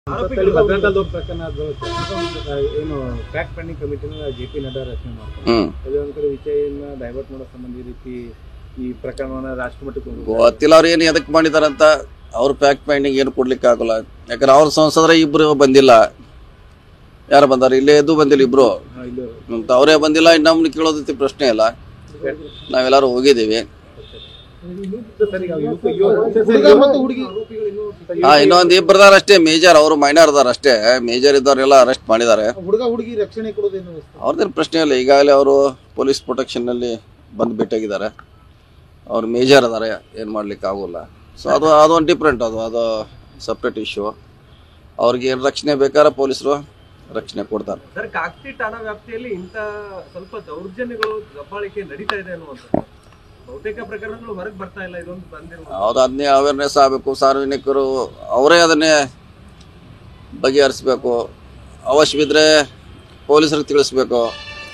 ಭದ್ರತಾ ಲೋಕ ಪ್ರಕರಣ ಏನು ಟ್ರ್ಯಾಕ್ ಪೆಂಡಿಂಗ್ ಕಮಿಟಿನ ಜೆ.ಪಿ. ನಡ್ಡಾ ರಚನೆ ಮಾಡ್ತಾರೆ. ಅದೇ ಒಂದ್ ಕಡೆ ವಿಷಯನ ಡೈವರ್ಟ್ ಮಾಡೋ ಸಂಬಂಧ ಈ ರೀತಿ ಈ ಪ್ರಕರಣವನ್ನ ರಾಷ್ಟ್ರಮಟ್ಟಕ್ಕೆ ಗೊತ್ತಿಲ್ಲ. ಅವ್ರು ಏನು ಎದಕ್ಕೆ ಮಾಡಿದಾರಂತ. ಅವ್ರ ಪ್ಯಾಕ್ ಪೆಂಡಿಂಗ್ ಏನು ಕೊಡ್ಲಿಕ್ಕೆ ಆಗಲ್ಲ. ಯಾಕಂದ್ರೆ ಅವ್ರ ಸಂಸದರ ಇಬ್ರು ಬಂದಿಲ್ಲ. ಯಾರು ಬಂದಾರ? ಇಲ್ಲೇ ಎದ್ದು ಬಂದಿಲ್ಲ ಇಬ್ರು. ಅವರೇ ಬಂದಿಲ್ಲ. ನಮ್ಗೆ ಕೇಳೋದೈತಿ ಪ್ರಶ್ನೆ ಇಲ್ಲ. ನಾವೆಲ್ಲರೂ ಹೋಗಿದ್ದೀವಿ. ಇನ್ನೊಂದು ಇಬ್ಬರದಾರ ಅಷ್ಟೇ, ಮೇಜರ್. ಅವರು ಮೈನರ್ ಅದಾರ ಅಷ್ಟೇ. ಮೇಜರ್ ಇದ್ದವ್ರೆಲ್ಲ ಅರೆಸ್ಟ್ ಮಾಡಿದ್ದಾರೆ. ಅವ್ರದ್ದೇನು ಪ್ರಶ್ನೆ ಇಲ್ಲ. ಈಗಾಗಲೇ ಅವರು ಪೊಲೀಸ್ ಪ್ರೊಟೆಕ್ಷನ್ ನಲ್ಲಿ ಬಂದು ಭೇಟಿಯಾಗಿದ್ದಾರೆ. ಅವ್ರು ಮೇಜರ್ ಅದಾರೆ, ಏನು ಮಾಡ್ಲಿಕ್ಕೆ ಆಗೋಲ್ಲ. ಸೊ ಅದೊಂದು ಡಿಫ್ರೆಂಟ್. ಅದು ಸಪ್ರೇಟ್ ಇಶ್ಯೂ. ಅವ್ರಿಗೆ ಏನು ರಕ್ಷಣೆ ಬೇಕಾದ್ರೆ ಪೊಲೀಸರು ರಕ್ಷಣೆ ಕೊಡ್ತಾರೆ. ಸರ್, ಕಾಕತಿ ಠಾಣಾ ವ್ಯಾಪ್ತಿಯಲ್ಲಿ ಇಂಥ ಸ್ವಲ್ಪ ದೌರ್ಜನ್ಯಗಳು ದಬ್ಬಾಳಿಕೆ ನಡೀತಾ ಇದೆ ಅನ್ನುವಂಥದ್ದು ಬಹುತೇಕ ಪ್ರಕರಣಗಳು ಹೊರಗೆ ಬರ್ತಾ ಇಲ್ಲ. ಇದೊಂದು ಬಂದಿರೋ ಹೌದು, ಅದನ್ನೇ ಅವೇರ್ನೆಸ್ ಆಗಬೇಕು. ಸಾರ್ವಜನಿಕರು ಅವರೇ ಅದನ್ನೇ ಬಗೆಹರಿಸ್ಬೇಕು. ಅವಶ್ಯವಿದ್ರೆ ಪೊಲೀಸರಿಗೆ ತಿಳಿಸ್ಬೇಕು.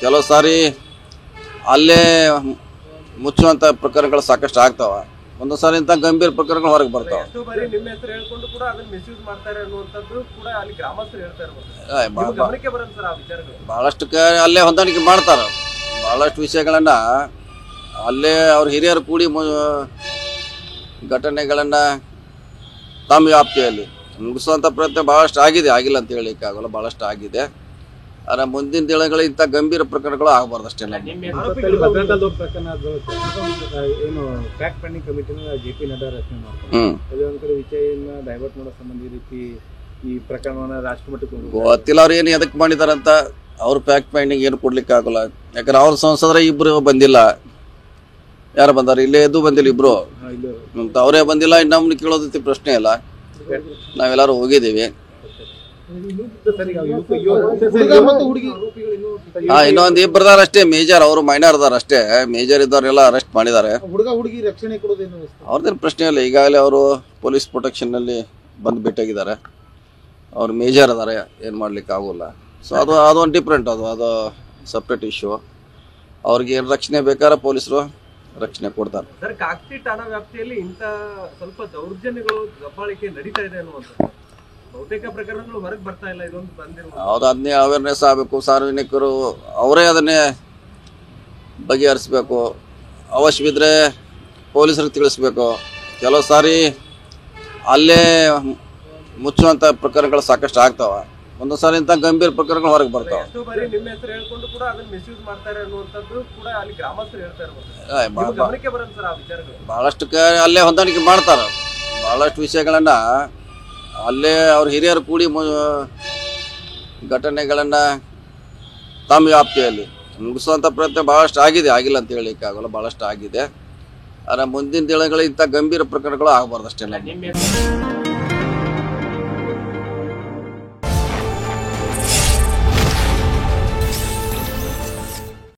ಕೆಲವು ಸಾರಿ ಅಲ್ಲೇ ಮುಚ್ಚುವಂಥ ಪ್ರಕರಣಗಳು ಸಾಕಷ್ಟು ಆಗ್ತಾವ. ಒಂದು ಸಾರಿ ಇಂಥ ಗಂಭೀರ ಪ್ರಕರಣಗಳು ಹೊರಗೆ ಬರ್ತಾವ. ಎಷ್ಟೋ ಬಾರಿ ನಿಮ್ಮ ಹೆಸರು ಹೇಳ್ಕೊಂಡು ಕೂಡ ಅದನ್ನ ಮಿಸ್ಯೂಸ್ ಮಾಡ್ತಾರೆ ಅನ್ನುವಂಥದ್ದು ಕೂಡ ಅಲ್ಲಿ ಗ್ರಾಮಸ್ಥರು ಹೇಳ್ತಾ ಇರ್ಬೋದು. ಗಮನಕ್ಕೆ ಬರಲ್ಲ ಸರ್ ಆ ವಿಚಾರಗಳು. ಬಹಳಷ್ಟು ಅಲ್ಲೇ ಹೊಂದಾಣಿಕೆ ಮಾಡ್ತಾರೆ. ಬಹಳಷ್ಟು ವಿಷಯಗಳನ್ನ ಅಲ್ಲೇ ಅವ್ರ ಹಿರಿಯರು ಕೂಡಿ ಘಟನೆಗಳನ್ನ ತಮ್ಮ ವ್ಯಾಪ್ತಿಯಲ್ಲಿ ಮುಗಿಸುವಂತ ಪ್ರಯತ್ನ ಬಹಳಷ್ಟು ಆಗಿದೆ. ಆಗಿಲ್ಲ ಅಂತ ಹೇಳಿಕ್ಕೆ ಆಗೋಲ್ಲ, ಬಹಳಷ್ಟು ಆಗಿದೆ. ಆದ್ರೆ ಮುಂದಿನ ದಿನಗಳು ಇಂಥ ಗಂಭೀರ ಪ್ರಕರಣಗಳು ಆಗಬಾರ್ದು ಅಷ್ಟೇ. ಭದ್ರತಾ ಲೋಕ ಪ್ರಕರಣ ಏನು ಟ್ರ್ಯಾಕ್ ಪೆಂಡಿಂಗ್ ಕಮಿಟಿನ ಜೆ.ಪಿ. ನಡ್ಡಾ ರಚನೆ ಮಾಡ್ತಾರೆ. ಅದೇ ಒಂದ್ ಕಡೆ ವಿಷಯನ ಡೈವರ್ಟ್ ಮಾಡೋ ಸಂಬಂಧ ಈ ರೀತಿ ಈ ಪ್ರಕರಣವನ್ನ ರಾಷ್ಟ್ರಮಟ್ಟಕ್ಕೆ ಗೊತ್ತಿಲ್ಲ. ಅವ್ರು ಏನು ಎದಕ್ಕೆ ಮಾಡಿದಾರಂತ. ಅವ್ರ ಪ್ಯಾಕ್ ಪೆಂಡಿಂಗ್ ಏನು ಕೊಡ್ಲಿಕ್ಕೆ ಆಗಲ್ಲ. ಯಾಕಂದ್ರೆ ಅವ್ರ ಸಂಸದರ ಇಬ್ರು ಬಂದಿಲ್ಲ. ಯಾರು ಬಂದಾರ? ಇಲ್ಲೇ ಎದ್ದು ಬಂದಿಲ್ಲ ಇಬ್ರು. ಅವರೇ ಬಂದಿಲ್ಲ. ನಮ್ಗೆ ಕೇಳೋದೈತಿ ಪ್ರಶ್ನೆ ಇಲ್ಲ. ನಾವೆಲ್ಲರೂ ಹೋಗಿದ್ದೀವಿ. ಇನ್ನೊಂದು ಇಬ್ಬರದಾರ ಅಷ್ಟೇ, ಮೇಜರ್. ಅವರು ಮೈನರ್ ಅದಾರ ಅಷ್ಟೇ. ಮೇಜರ್ ಇದ್ದವ್ರೆಲ್ಲ ಅರೆಸ್ಟ್ ಮಾಡಿದ್ದಾರೆ. ಅವ್ರದ್ದೇನು ಪ್ರಶ್ನೆ ಇಲ್ಲ. ಈಗಾಗಲೇ ಅವರು ಪೊಲೀಸ್ ಪ್ರೊಟೆಕ್ಷನ್ ನಲ್ಲಿ ಬಂದು ಭೇಟಿಯಾಗಿದ್ದಾರೆ. ಅವ್ರು ಮೇಜರ್ ಅದಾರೆ, ಏನು ಮಾಡ್ಲಿಕ್ಕೆ ಆಗೋಲ್ಲ. ಸೊ ಅದೊಂದು ಡಿಫ್ರೆಂಟ್. ಅದು ಸಪ್ರೇಟ್ ಇಶ್ಯೂ. ಅವ್ರಿಗೆ ಏನು ರಕ್ಷಣೆ ಬೇಕಾದ್ರೆ ಪೊಲೀಸರು ರಕ್ಷಣೆ ಕೊಡ್ತಾರೆ. ಸರ್, ಕಾಕತಿ ಠಾಣಾ ವ್ಯಾಪ್ತಿಯಲ್ಲಿ ಇಂಥ ಸ್ವಲ್ಪ ದೌರ್ಜನ್ಯಗಳು ದಬ್ಬಾಳಿಕೆ ನಡೀತಾ ಇದೆ ಅನ್ನುವಂಥದ್ದು ಬಹುತೇಕ ಪ್ರಕರಣಗಳು ಹೊರಗೆ ಬರ್ತಾ ಇಲ್ಲ. ಇದೊಂದು ಬಂದಿರೋ ಹೌದು, ಅದನ್ನೇ ಅವೇರ್ನೆಸ್ ಆಗಬೇಕು. ಸಾರ್ವಜನಿಕರು ಅವರೇ ಅದನ್ನೇ ಬಗೆಹರಿಸ್ಬೇಕು. ಅವಶ್ಯವಿದ್ರೆ ಪೊಲೀಸರಿಗೆ ತಿಳಿಸ್ಬೇಕು. ಕೆಲವು ಸಾರಿ ಅಲ್ಲೇ ಮುಚ್ಚುವಂಥ ಪ್ರಕರಣಗಳು ಸಾಕಷ್ಟು ಆಗ್ತಾವ. ಒಂದು ಸಾರಿ ಇಂಥ ಗಂಭೀರ ಪ್ರಕರಣಗಳು ಹೊರಗೆ ಬರ್ತಾವ. ಎಷ್ಟೋ ಬಾರಿ ನಿಮ್ಮ ಹೆಸರು ಹೇಳ್ಕೊಂಡು ಕೂಡ ಅದನ್ನ ಮಿಸ್ಯೂಸ್ ಮಾಡ್ತಾರೆ ಅನ್ನುವಂಥದ್ದು ಕೂಡ ಅಲ್ಲಿ ಗ್ರಾಮಸ್ಥರು ಹೇಳ್ತಾ ಇರ್ಬೋದು. ಗಮನಕ್ಕೆ ಬರಲ್ಲ ಸರ್ ಆ ವಿಚಾರಗಳು. ಬಹಳಷ್ಟು ಅಲ್ಲೇ ಹೊಂದಾಣಿಕೆ ಮಾಡ್ತಾರೆ. ಬಹಳಷ್ಟು ವಿಷಯಗಳನ್ನ ಅಲ್ಲೇ ಅವ್ರ ಹಿರಿಯರು ಕೂಡಿ ಘಟನೆಗಳನ್ನ ತಮ್ಮ ವ್ಯಾಪ್ತಿಯಲ್ಲಿ ಮುಗಿಸುವಂತ ಪ್ರಯತ್ನ ಬಹಳಷ್ಟು ಆಗಿದೆ. ಆಗಿಲ್ಲ ಅಂತ ಹೇಳಿಕ್ಕೆ ಆಗೋಲ್ಲ, ಬಹಳಷ್ಟು ಆಗಿದೆ. ಆದ್ರೆ ಮುಂದಿನ ದಿನಗಳು ಇಂಥ ಗಂಭೀರ ಪ್ರಕರಣಗಳು ಆಗಬಾರ್ದು ಅಷ್ಟೇ.